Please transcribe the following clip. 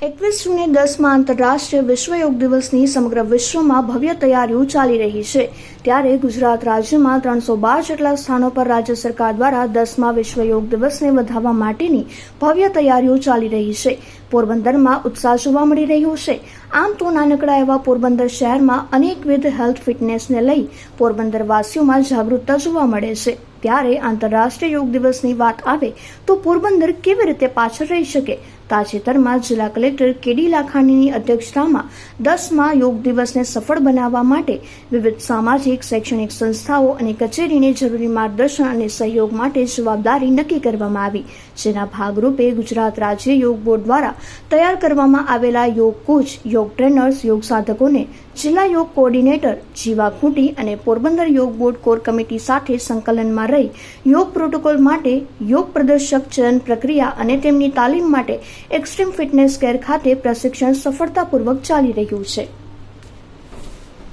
21 જૂને 10મા આંતરરાષ્ટ્રીય વિશ્વ યોગ દિવસની સમગ્ર વિશ્વમાં ભવ્ય તૈયારીઓ ચાલી રહી છે. ત્યારે ગુજરાત રાજ્યમાં 312 જેટલા સ્થાનો પર રાજ્ય સરકાર દ્વારા 10મા વિશ્વ યોગ દિવસને વધાવવા માટેની ભવ્ય તૈયારીઓ ચાલી રહી છે. પોરબંદરમાં ઉત્સાહ જોવા મળી રહ્યો છે. આમ તો નાનકડા એવા પોરબંદર શહેરમાં અનેકવિધ હેલ્થ ફિટનેસને લઈ પોરબંદરવાસીઓમાં જાગૃતતા જોવા મળે છે. ત્યારે આંતરરાષ્ટ્રીય યોગ દિવસની વાત આવે તો પોરબંદર કેવી રીતે પાછળ રહી શકે? તાજેતરમાં જિલ્લા કલેક્ટર કેડી લાખાણીની અધ્યક્ષતામાં 10મા યોગ દિવસને સફળ બનાવવા માટે વિવિધ સામાજિક શૈક્ષણિક સંસ્થાઓ અને કચેરીને જરૂરી માર્ગદર્શન અને સહયોગ માટે જવાબદારી નક્કી કરવામાં આવી. જેના ભાગરૂપે ગુજરાત રાજ્ય યોગ બોર્ડ દ્વારા તૈયાર કરવામાં આવેલા યોગ કોચ, યોગ ટ્રેનર્સ, યોગ સાધકોને જિલ્લા યોગ કોઓર્ડિનેટર જીવા ખૂંટી અને પોરબંદર યોગ બોર્ડ કોર કમિટી સાથે સંકલનમાં રહી યોગ પ્રોટોકોલ માટે યોગ પ્રદર્શક ચયન પ્રક્રિયા અને તેમની તાલીમ માટે એક્સ્ટ્રીમ ફિટનેસ કેર ખાતે પ્રશિક્ષણ સફળતાપૂર્વક ચાલી રહ્યું છે.